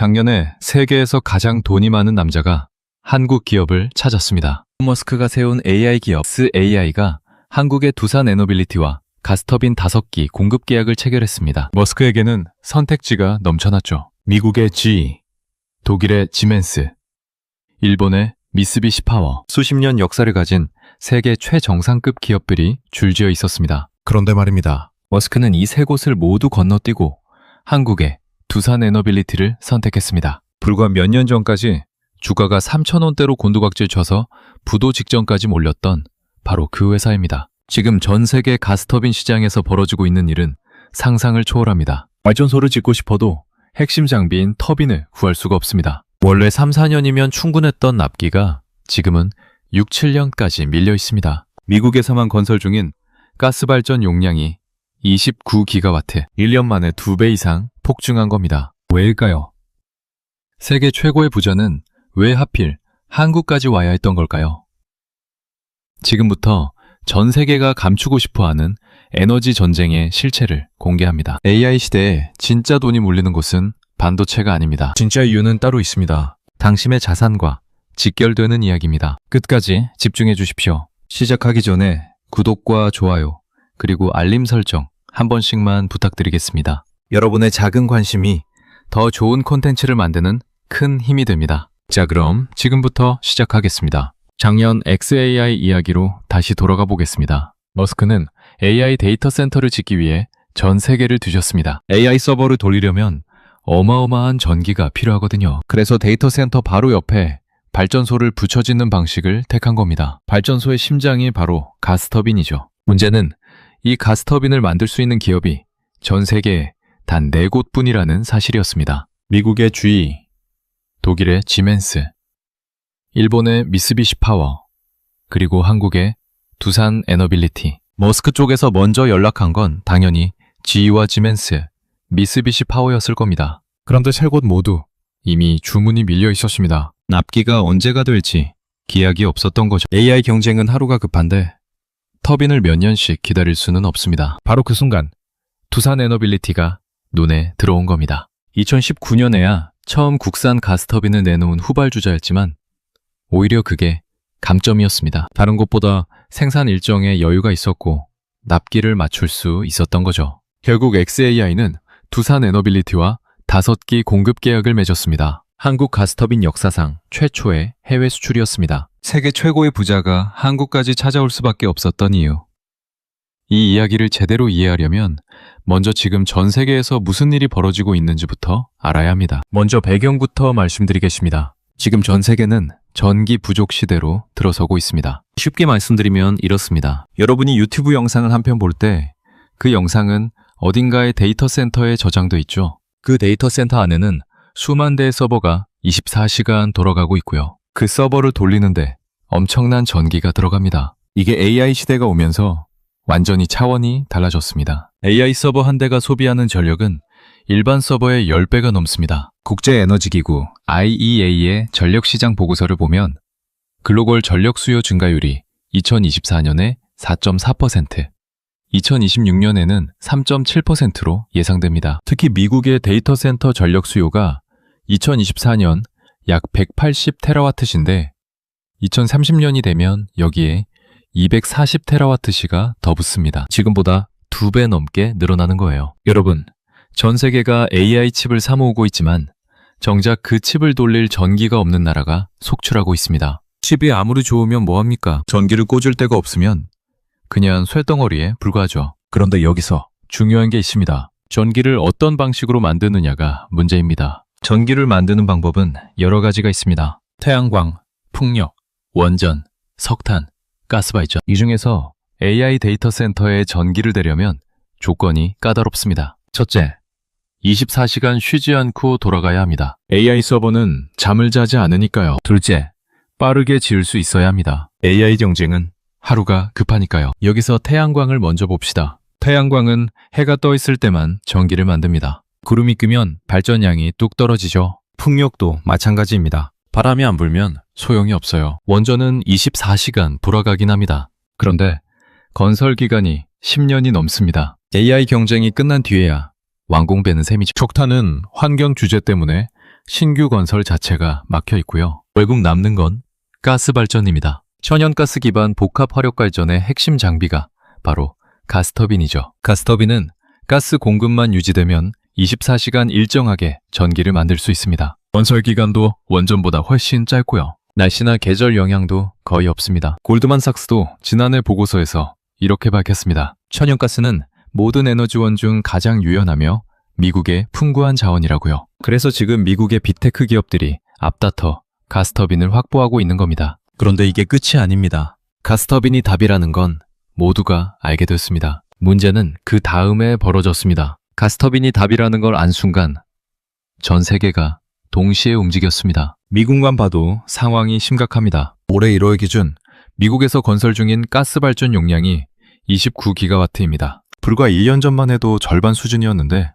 작년에 세계에서 가장 돈이 많은 남자가 한국 기업을 찾았습니다. 머스크가 세운 AI 기업 SAI가 한국의 두산 에너빌리티와 가스터빈 5기 공급 계약을 체결했습니다. 머스크에게는 선택지가 넘쳐났죠. 미국의 GE, 독일의 지멘스, 일본의 미쓰비시 파워, 수십 년 역사를 가진 세계 최정상급 기업들이 줄지어 있었습니다. 그런데 말입니다. 머스크는 이 세 곳을 모두 건너뛰고 한국의 두산 에너빌리티를 선택했습니다. 불과 몇 년 전까지 주가가 3,000원대로 곤두박질 쳐서 부도 직전까지 몰렸던 바로 그 회사입니다. 지금 전 세계 가스터빈 시장에서 벌어지고 있는 일은 상상을 초월합니다. 발전소를 짓고 싶어도 핵심 장비인 터빈을 구할 수가 없습니다. 원래 3, 4년이면 충분했던 납기가 지금은 6, 7년까지 밀려 있습니다. 미국에서만 건설 중인 가스발전 용량이 29기가와트, 1년 만에 2배 이상 폭증한 겁니다. 왜일까요? 세계 최고의 부자는 왜 하필 한국까지 와야 했던 걸까요? 지금부터 전 세계가 감추고 싶어하는 에너지 전쟁의 실체를 공개합니다. AI 시대에 진짜 돈이 몰리는 곳은 반도체가 아닙니다. 진짜 이유는 따로 있습니다. 당신의 자산과 직결되는 이야기입니다. 끝까지 집중해 주십시오. 시작하기 전에 구독과 좋아요, 그리고 알림 설정 한 번씩만 부탁드리겠습니다. 여러분의 작은 관심이 더 좋은 콘텐츠를 만드는 큰 힘이 됩니다. 자, 그럼 지금부터 시작하겠습니다. 작년 XAI 이야기로 다시 돌아가 보겠습니다. 머스크는 AI 데이터 센터를 짓기 위해 전 세계를 뒤졌습니다. AI 서버를 돌리려면 어마어마한 전기가 필요하거든요. 그래서 데이터 센터 바로 옆에 발전소를 붙여짓는 방식을 택한 겁니다. 발전소의 심장이 바로 가스터빈이죠. 문제는 이 가스터빈을 만들 수 있는 기업이 전 세계에 단 4곳뿐이라는 사실이었습니다. 미국의 GE, 독일의 지멘스, 일본의 미쓰비시 파워, 그리고 한국의 두산 에너빌리티. 머스크 쪽에서 먼저 연락한 건 당연히 GE와 지멘스, 미쓰비시 파워였을 겁니다. 그런데 세 곳 모두 이미 주문이 밀려 있었습니다. 납기가 언제가 될지 기약이 없었던 거죠. AI 경쟁은 하루가 급한데 터빈을 몇 년씩 기다릴 수는 없습니다. 바로 그 순간 두산 에너빌리티가 눈에 들어온 겁니다. 2019년에야 처음 국산 가스터빈을 내놓은 후발주자였지만 오히려 그게 감점이었습니다. 다른 곳보다 생산 일정에 여유가 있었고 납기를 맞출 수 있었던 거죠. 결국 XAI는 두산 에너빌리티와 5기 공급 계약을 맺었습니다. 한국 가스터빈 역사상 최초의 해외 수출이었습니다. 세계 최고의 부자가 한국까지 찾아올 수밖에 없었던 이유. 이 이야기를 제대로 이해하려면 먼저 지금 전 세계에서 무슨 일이 벌어지고 있는지부터 알아야 합니다. 먼저 배경부터 말씀드리겠습니다. 지금 전 세계는 전기 부족 시대로 들어서고 있습니다. 쉽게 말씀드리면 이렇습니다. 여러분이 유튜브 영상을 한 편 볼 때 그 영상은 어딘가의 데이터 센터에 저장돼 있죠. 그 데이터 센터 안에는 수만 대의 서버가 24시간 돌아가고 있고요. 그 서버를 돌리는데 엄청난 전기가 들어갑니다. 이게 AI 시대가 오면서 완전히 차원이 달라졌습니다. AI 서버 한 대가 소비하는 전력은 일반 서버의 10배가 넘습니다. 국제에너지기구 IEA의 전력시장 보고서를 보면 글로벌 전력 수요 증가율이 2024년에 4.4%, 2026년에는 3.7%로 예상됩니다. 특히 미국의 데이터 센터 전력 수요가 2024년 약 180테라와트시인데 2030년이 되면 여기에 240테라와트시가 더 붙습니다. 지금보다 2배 넘게 늘어나는 거예요. 여러분, 전 세계가 AI 칩을 사모으고 있지만 정작 그 칩을 돌릴 전기가 없는 나라가 속출하고 있습니다. 칩이 아무리 좋으면 뭐합니까? 전기를 꽂을 데가 없으면 그냥 쇳덩어리에 불과하죠. 그런데 여기서 중요한 게 있습니다. 전기를 어떤 방식으로 만드느냐가 문제입니다. 전기를 만드는 방법은 여러 가지가 있습니다. 태양광, 풍력, 원전, 석탄, 가스발전. 이 중에서 AI 데이터 센터에 전기를 대려면 조건이 까다롭습니다. 첫째, 24시간 쉬지 않고 돌아가야 합니다. AI 서버는 잠을 자지 않으니까요. 둘째, 빠르게 지을 수 있어야 합니다. AI 경쟁은 하루가 급하니까요. 여기서 태양광을 먼저 봅시다. 태양광은 해가 떠 있을 때만 전기를 만듭니다. 구름이 끄면 발전량이 뚝 떨어지죠. 풍력도 마찬가지입니다. 바람이 안 불면 소용이 없어요. 원전은 24시간 돌아가긴 합니다. 그런데 건설 기간이 10년이 넘습니다. AI 경쟁이 끝난 뒤에야 완공되는 셈이죠. 석탄은 환경 규제 때문에 신규 건설 자체가 막혀 있고요. 결국 남는 건 가스 발전입니다. 천연가스 기반 복합 화력발전의 핵심 장비가 바로 가스터빈이죠. 가스터빈은 가스 공급만 유지되면 24시간 일정하게 전기를 만들 수 있습니다. 건설 기간도 원전보다 훨씬 짧고요. 날씨나 계절 영향도 거의 없습니다. 골드만삭스도 지난해 보고서에서 이렇게 밝혔습니다. 천연가스는 모든 에너지원 중 가장 유연하며 미국의 풍부한 자원이라고요. 그래서 지금 미국의 빅테크 기업들이 앞다퉈 가스터빈을 확보하고 있는 겁니다. 그런데 이게 끝이 아닙니다. 가스터빈이 답이라는 건 모두가 알게 됐습니다. 문제는 그 다음에 벌어졌습니다. 가스터빈이 답이라는 걸 안 순간 전 세계가 동시에 움직였습니다. 미국만 봐도 상황이 심각합니다. 올해 1월 기준 미국에서 건설 중인 가스 발전 용량이 29기가와트입니다. 불과 1년 전만 해도 절반 수준이었는데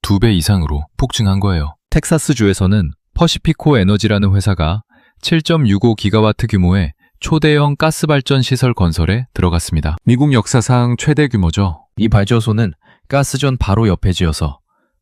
2배 이상으로 폭증한 거예요. 텍사스주에서는 퍼시피코 에너지라는 회사가 7.65기가와트 규모의 초대형 가스 발전 시설 건설에 들어갔습니다. 미국 역사상 최대 규모죠. 이 발전소는 가스전 바로 옆에 지어서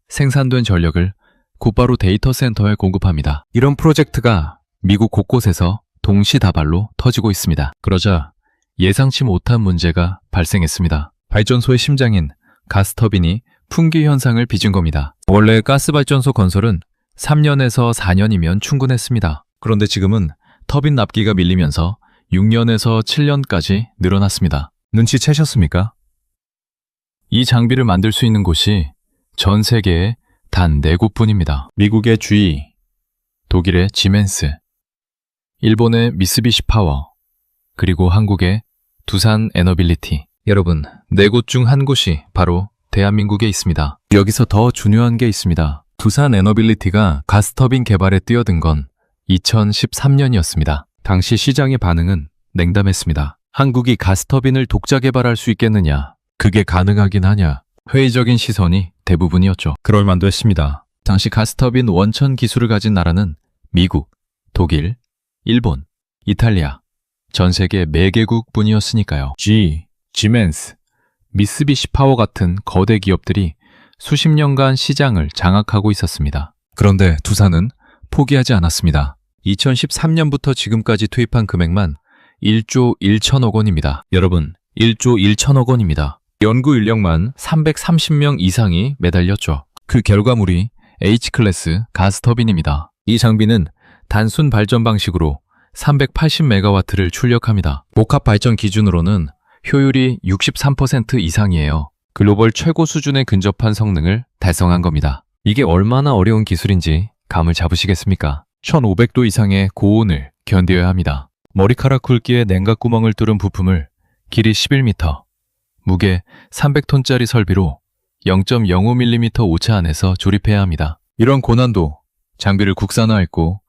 생산된 전력을 곧바로 데이터 센터에 공급합니다. 이런 프로젝트가 미국 곳곳에서 동시다발로 터지고 있습니다. 그러자 예상치 못한 문제가 발생했습니다. 발전소의 심장인 가스터빈이 풍기 현상을 빚은 겁니다. 원래 가스발전소 건설은 3년에서 4년이면 충분했습니다. 그런데 지금은 터빈 납기가 밀리면서 6년에서 7년까지 늘어났습니다. 눈치채셨습니까? 이 장비를 만들 수 있는 곳이 전 세계에 단 4곳뿐입니다. 미국의 GE, 독일의 지멘스, 일본의 미쓰비시 파워, 그리고 한국의 두산 에너빌리티. 여러분, 4곳 중 한 곳이 바로 대한민국에 있습니다. 여기서 더 중요한 게 있습니다. 두산 에너빌리티가 가스터빈 개발에 뛰어든 건 2013년이었습니다. 당시 시장의 반응은 냉담했습니다. 한국이 가스터빈을 독자 개발할 수 있겠느냐? 그게 가능하긴 하냐? 회의적인 시선이 대부분이었죠. 그럴 만도 했습니다. 당시 가스터빈 원천 기술을 가진 나라는 미국, 독일, 일본, 이탈리아, 전 세계 4개국 뿐이었으니까요. GE, 지멘스, 미쓰비시 파워 같은 거대 기업들이 수십 년간 시장을 장악하고 있었습니다. 그런데 두산은 포기하지 않았습니다. 2013년부터 지금까지 투입한 금액만 1조 1천억 원입니다. 여러분, 1조 1천억 원입니다. 연구 인력만 330명 이상이 매달렸죠. 그 결과물이 H클래스 가스터빈입니다. 이 장비는 단순 발전 방식으로 380메가와트를 출력합니다. 복합 발전 기준으로는 효율이 63% 이상이에요. 글로벌 최고 수준에 근접한 성능을 달성한 겁니다. 이게 얼마나 어려운 기술인지 감을 잡으시겠습니까? 1500도 이상의 고온을 견뎌야 합니다. 머리카락 굵기의 냉각구멍을 뚫은 부품을 길이 11m, 무게 300톤짜리 설비로 0.05mm 오차 안에서 조립해야 합니다. 이런 고난도, 장비를 국산화했고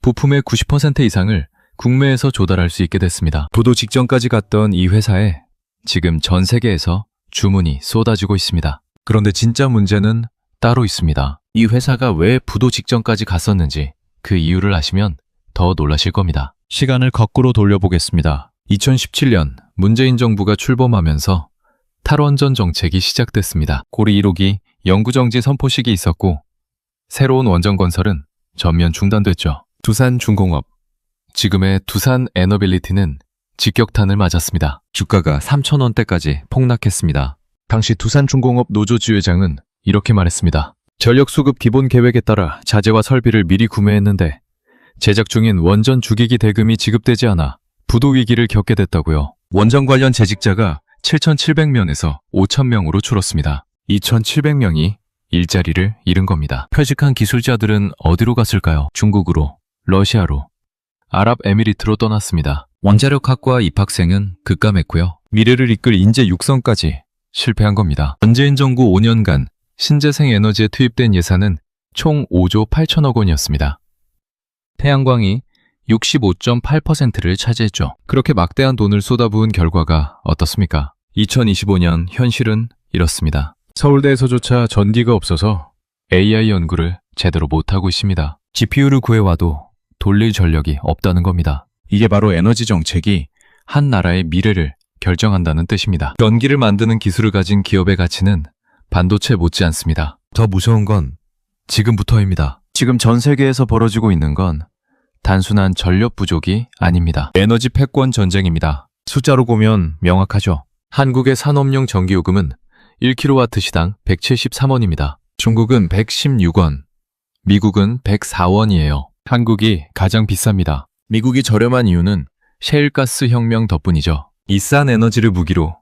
부품의 90% 이상을 국내에서 조달할 수 있게 됐습니다. 부도 직전까지 갔던 이 회사에 지금 전 세계에서 주문이 쏟아지고 있습니다. 그런데 진짜 문제는 따로 있습니다. 이 회사가 왜 부도 직전까지 갔었는지 그 이유를 아시면 더 놀라실 겁니다. 시간을 거꾸로 돌려보겠습니다. 2017년 문재인 정부가 출범하면서 탈원전 정책이 시작됐습니다. 고리 1호기 영구정지 선포식이 있었고 새로운 원전 건설은 전면 중단됐죠. 두산중공업, 지금의 두산 에너빌리티는 직격탄을 맞았습니다. 주가가 3,000원대까지 폭락했습니다. 당시 두산중공업 노조지 회장은 이렇게 말했습니다. 전력수급 기본 계획에 따라 자재와 설비를 미리 구매했는데 제작 중인 원전 주기기 대금이 지급되지 않아 부도 위기를 겪게 됐다고요. 원전 관련 재직자가 7,700명에서 5,000명으로 줄었습니다. 2,700명이 일자리를 잃은 겁니다. 퇴직한 기술자들은 어디로 갔을까요? 중국으로, 러시아로, 아랍에미리트로 떠났습니다. 원자력학과 입학생은 급감했고요. 미래를 이끌 인재 육성까지 실패한 겁니다. 문재인 정부 5년간 신재생 에너지에 투입된 예산은 총 5조 8천억 원이었습니다. 태양광이 65.8%를 차지했죠. 그렇게 막대한 돈을 쏟아부은 결과가 어떻습니까? 2025년 현실은 이렇습니다. 서울대에서조차 전기가 없어서 AI 연구를 제대로 못하고 있습니다. GPU를 구해와도 돌릴 전력이 없다는 겁니다. 이게 바로 에너지 정책이 한 나라의 미래를 결정한다는 뜻입니다. 전기를 만드는 기술을 가진 기업의 가치는 반도체 못지않습니다. 더 무서운 건 지금부터입니다. 지금 전 세계에서 벌어지고 있는 건 단순한 전력 부족이 아닙니다. 에너지 패권 전쟁입니다. 숫자로 보면 명확하죠. 한국의 산업용 전기요금은 1kW시당 173원입니다. 중국은 116원, 미국은 104원이에요. 한국이 가장 비쌉니다. 미국이 저렴한 이유는 셰일가스 혁명 덕분이죠. 이 싼 에너지를 무기로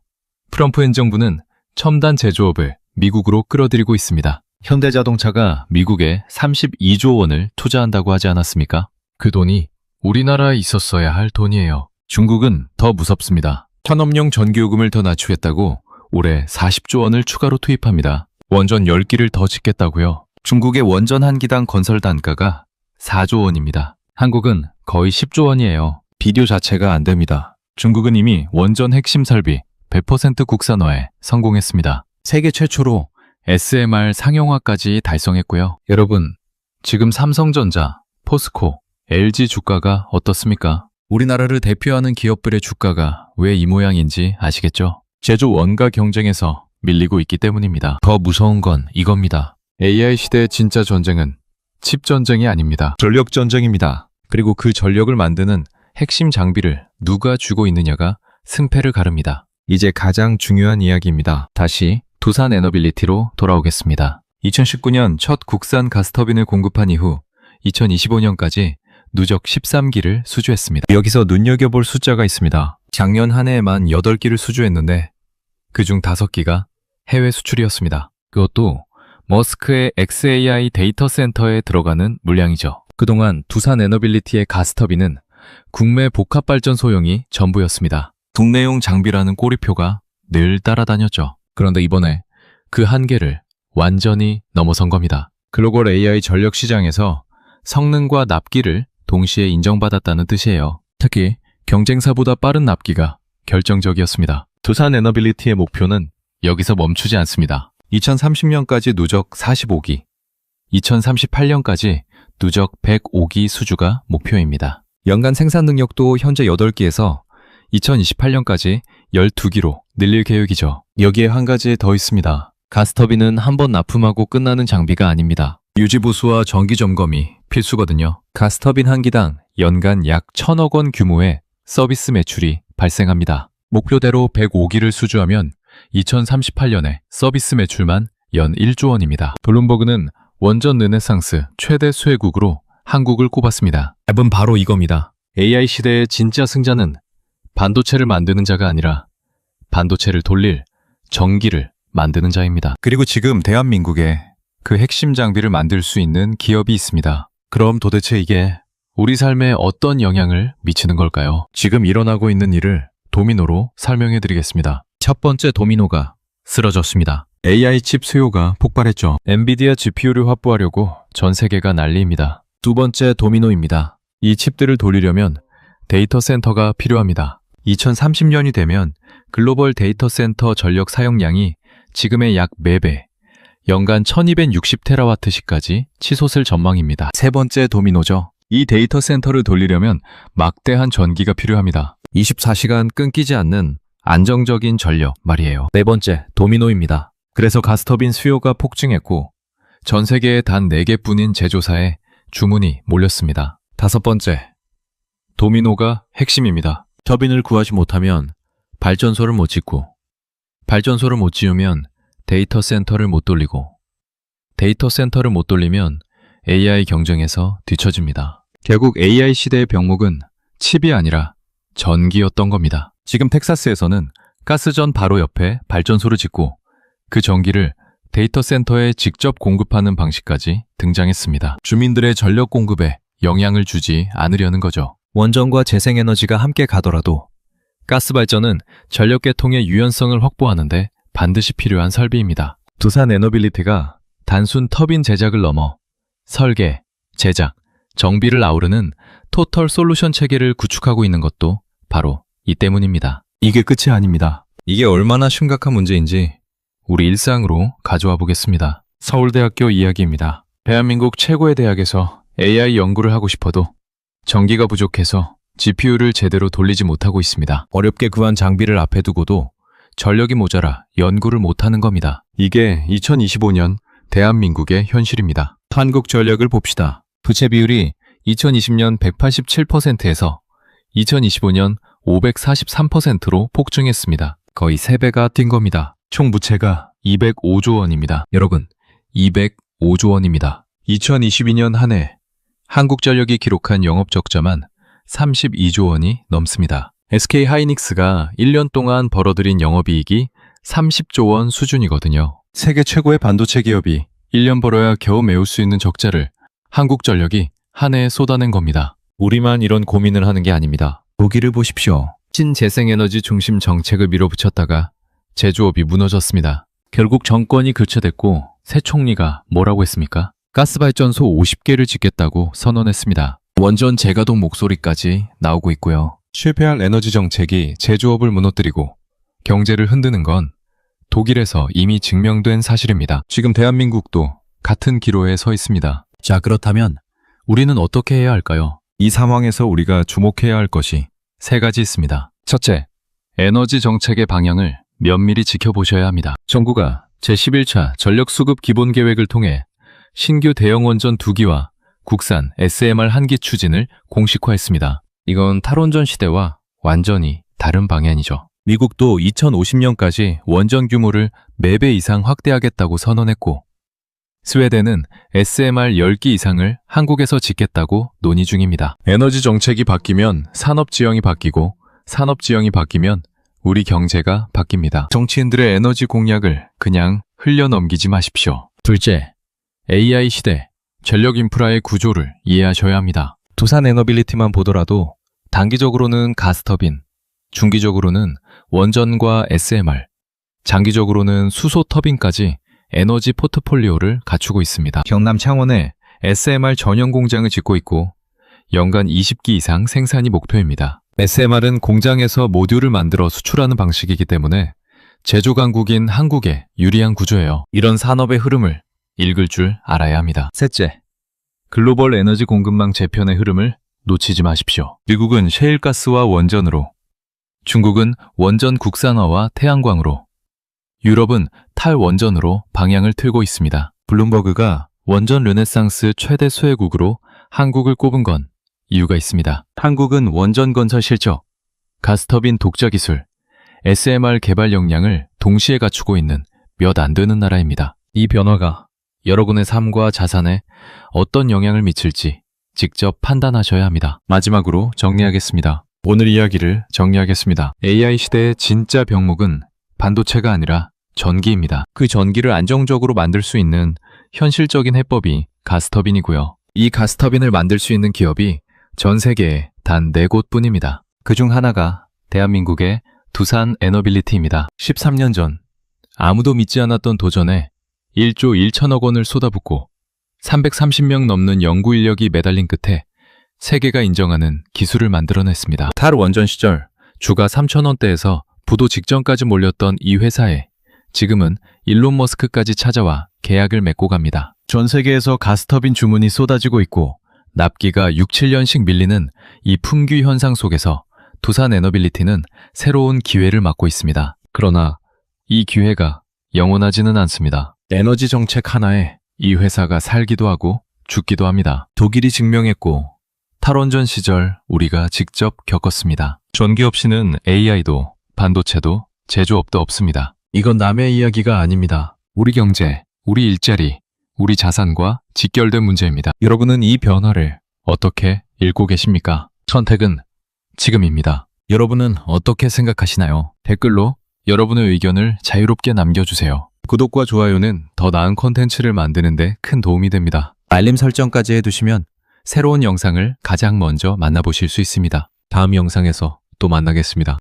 트럼프 행정부는 첨단 제조업을 미국으로 끌어들이고 있습니다. 현대자동차가 미국에 32조 원을 투자한다고 하지 않았습니까? 그 돈이 우리나라에 있었어야 할 돈이에요. 중국은 더 무섭습니다. 산업용 전기요금을 더 낮추겠다고 올해 40조 원을 추가로 투입합니다. 원전 10기를 더 짓겠다고요. 중국의 원전 한 기당 건설 단가가 4조 원입니다. 한국은 거의 10조 원이에요. 비교 자체가 안 됩니다. 중국은 이미 원전 핵심 설비 100% 국산화에 성공했습니다. 세계 최초로 SMR 상용화까지 달성했고요. 여러분, 지금 삼성전자, 포스코, LG 주가가 어떻습니까? 우리나라를 대표하는 기업들의 주가가 왜 이 모양인지 아시겠죠? 제조 원가 경쟁에서 밀리고 있기 때문입니다. 더 무서운 건 이겁니다. AI 시대의 진짜 전쟁은 칩 전쟁이 아닙니다. 전력 전쟁입니다. 그리고 그 전력을 만드는 핵심 장비를 누가 쥐고 있느냐가 승패를 가릅니다. 이제 가장 중요한 이야기입니다. 다시 두산 에너빌리티로 돌아오겠습니다. 2019년 첫 국산 가스터빈을 공급한 이후 2025년까지 누적 13기를 수주했습니다. 여기서 눈여겨볼 숫자가 있습니다. 작년 한 해에만 8기를 수주했는데 그중 5기가 해외 수출이었습니다. 그것도 머스크의 XAI 데이터 센터에 들어가는 물량이죠. 그동안 두산 에너빌리티의 가스터빈은 국내 복합발전 소용이 전부였습니다. 국내용 장비라는 꼬리표가 늘 따라다녔죠. 그런데 이번에 그 한계를 완전히 넘어선 겁니다. 글로벌 AI 전력 시장에서 성능과 납기를 동시에 인정받았다는 뜻이에요. 특히 경쟁사보다 빠른 납기가 결정적이었습니다. 두산 에너빌리티의 목표는 여기서 멈추지 않습니다. 2030년까지 누적 45기, 2038년까지 누적 105기 수주가 목표입니다. 연간 생산 능력도 현재 8기에서 2028년까지 12기로 늘릴 계획이죠. 여기에 한 가지 더 있습니다. 가스터빈은 한 번 납품하고 끝나는 장비가 아닙니다. 유지보수와 정기점검이 필수거든요. 가스터빈 한 기당 연간 약 1,000억 원 규모의 서비스 매출이 발생합니다. 목표대로 105기를 수주하면 2038년에 서비스 매출만 연 1조 원입니다. 블룸버그는 원전 르네상스 최대 수혜국으로 한국을 꼽았습니다. 답은 바로 이겁니다. AI 시대의 진짜 승자는 반도체를 만드는 자가 아니라 반도체를 돌릴 전기를 만드는 자입니다. 그리고 지금 대한민국에 그 핵심 장비를 만들 수 있는 기업이 있습니다. 그럼 도대체 이게 우리 삶에 어떤 영향을 미치는 걸까요? 지금 일어나고 있는 일을 도미노로 설명해 드리겠습니다. 첫 번째 도미노가 쓰러졌습니다. AI 칩 수요가 폭발했죠. 엔비디아 GPU를 확보하려고 전 세계가 난리입니다. 두 번째 도미노입니다. 이 칩들을 돌리려면 데이터 센터가 필요합니다. 2030년이 되면 글로벌 데이터 센터 전력 사용량이 지금의 약 4배, 연간 1260테라와트시까지 치솟을 전망입니다. 세 번째 도미노죠. 이 데이터 센터를 돌리려면 막대한 전기가 필요합니다. 24시간 끊기지 않는 안정적인 전력 말이에요. 네 번째 도미노입니다. 그래서 가스터빈 수요가 폭증했고 전 세계에 단 4개뿐인 제조사에 주문이 몰렸습니다. 다섯 번째, 도미노가 핵심입니다. 터빈을 구하지 못하면 발전소를 못 짓고, 발전소를 못 지으면 데이터 센터를 못 돌리고, 데이터 센터를 못 돌리면 AI 경쟁에서 뒤처집니다. 결국 AI 시대의 병목은 칩이 아니라 전기였던 겁니다. 지금 텍사스에서는 가스전 바로 옆에 발전소를 짓고 그 전기를 데이터 센터에 직접 공급하는 방식까지 등장했습니다. 주민들의 전력 공급에 영향을 주지 않으려는 거죠. 원전과 재생에너지가 함께 가더라도 가스 발전은 전력 계통의 유연성을 확보하는데 반드시 필요한 설비입니다. 두산 에너빌리티가 단순 터빈 제작을 넘어 설계, 제작, 정비를 아우르는 토털 솔루션 체계를 구축하고 있는 것도 바로 이 때문입니다. 이게 끝이 아닙니다. 이게 얼마나 심각한 문제인지 우리 일상으로 가져와 보겠습니다. 서울대학교 이야기입니다. 대한민국 최고의 대학에서 AI 연구를 하고 싶어도 전기가 부족해서 GPU를 제대로 돌리지 못하고 있습니다. 어렵게 구한 장비를 앞에 두고도 전력이 모자라 연구를 못하는 겁니다. 이게 2025년 대한민국의 현실입니다. 한국전력을 봅시다. 부채 비율이 2020년 187%에서 2025년 543%로 폭증했습니다. 거의 3배가 뛴 겁니다. 총 부채가 205조 원입니다. 여러분, 205조 원입니다. 2022년 한 해 한국전력이 기록한 영업적자만 32조 원이 넘습니다. SK하이닉스가 1년 동안 벌어들인 영업이익이 30조 원 수준이거든요. 세계 최고의 반도체 기업이 1년 벌어야 겨우 메울 수 있는 적자를 한국전력이 한 해에 쏟아낸 겁니다. 우리만 이런 고민을 하는 게 아닙니다. 독일을 보십시오. 신재생에너지 중심 정책을 밀어붙였다가 제조업이 무너졌습니다. 결국 정권이 교체됐고 새 총리가 뭐라고 했습니까? 가스발전소 50개를 짓겠다고 선언했습니다. 원전 재가동 목소리까지 나오고 있고요. 실패할 에너지 정책이 제조업을 무너뜨리고 경제를 흔드는 건 독일에서 이미 증명된 사실입니다. 지금 대한민국도 같은 기로에 서 있습니다. 자, 그렇다면 우리는 어떻게 해야 할까요? 이 상황에서 우리가 주목해야 할 것이 3가지 있습니다. 첫째, 에너지 정책의 방향을 면밀히 지켜보셔야 합니다. 정부가 제11차 전력수급 기본계획을 통해 신규 대형 원전 2기와 국산 SMR 1기 추진을 공식화했습니다. 이건 탈원전 시대와 완전히 다른 방향이죠. 미국도 2050년까지 원전 규모를 4배 이상 확대하겠다고 선언했고, 스웨덴은 SMR 10기 이상을 한국에서 짓겠다고 논의 중입니다. 에너지 정책이 바뀌면 산업지형이 바뀌고, 산업지형이 바뀌면 우리 경제가 바뀝니다. 정치인들의 에너지 공약을 그냥 흘려넘기지 마십시오. 둘째, AI 시대 전력 인프라의 구조를 이해하셔야 합니다. 두산 에너빌리티만 보더라도 단기적으로는 가스터빈, 중기적으로는 원전과 SMR, 장기적으로는 수소 터빈까지 에너지 포트폴리오를 갖추고 있습니다. 경남 창원에 SMR 전용 공장을 짓고 있고 연간 20기 이상 생산이 목표입니다. SMR은 공장에서 모듈을 만들어 수출하는 방식이기 때문에 제조 강국인 한국에 유리한 구조예요. 이런 산업의 흐름을 읽을 줄 알아야 합니다. 셋째, 글로벌 에너지 공급망 재편의 흐름을 놓치지 마십시오. 미국은 셰일가스와 원전으로, 중국은 원전 국산화와 태양광으로, 유럽은 탈원전으로 방향을 틀고 있습니다. 블룸버그가 원전 르네상스 최대 수혜국으로 한국을 꼽은 건 이유가 있습니다. 한국은 원전 건설 실적, 가스터빈 독자 기술, SMR 개발 역량을 동시에 갖추고 있는 몇 안 되는 나라입니다. 이 변화가 여러분의 삶과 자산에 어떤 영향을 미칠지 직접 판단하셔야 합니다. 마지막으로 정리하겠습니다. 오늘 이야기를 정리하겠습니다. AI 시대의 진짜 병목은 반도체가 아니라 전기입니다. 그 전기를 안정적으로 만들 수 있는 현실적인 해법이 가스터빈이고요. 이 가스터빈을 만들 수 있는 기업이 전 세계에 단 4곳뿐입니다. 그중 하나가 대한민국의 두산 에너빌리티입니다. 13년 전 아무도 믿지 않았던 도전에 1조 1천억 원을 쏟아붓고 330명 넘는 연구 인력이 매달린 끝에 세계가 인정하는 기술을 만들어냈습니다. 탈원전 시절 주가 3,000원대에서 부도 직전까지 몰렸던 이 회사에 지금은 일론 머스크까지 찾아와 계약을 맺고 갑니다. 전 세계에서 가스터빈 주문이 쏟아지고 있고 납기가 6, 7년씩 밀리는 이 품귀 현상 속에서 두산 에너빌리티는 새로운 기회를 맞고 있습니다. 그러나 이 기회가 영원하지는 않습니다. 에너지 정책 하나에 이 회사가 살기도 하고 죽기도 합니다. 독일이 증명했고 탈원전 시절 우리가 직접 겪었습니다. 전기 없이는 AI도 반도체도 제조업도 없습니다. 이건 남의 이야기가 아닙니다. 우리 경제, 우리 일자리, 우리 자산과 직결된 문제입니다. 여러분은 이 변화를 어떻게 읽고 계십니까? 선택은 지금입니다. 여러분은 어떻게 생각하시나요? 댓글로 여러분의 의견을 자유롭게 남겨주세요. 구독과 좋아요는 더 나은 콘텐츠를 만드는 데 큰 도움이 됩니다. 알림 설정까지 해두시면 새로운 영상을 가장 먼저 만나보실 수 있습니다. 다음 영상에서 또 만나겠습니다.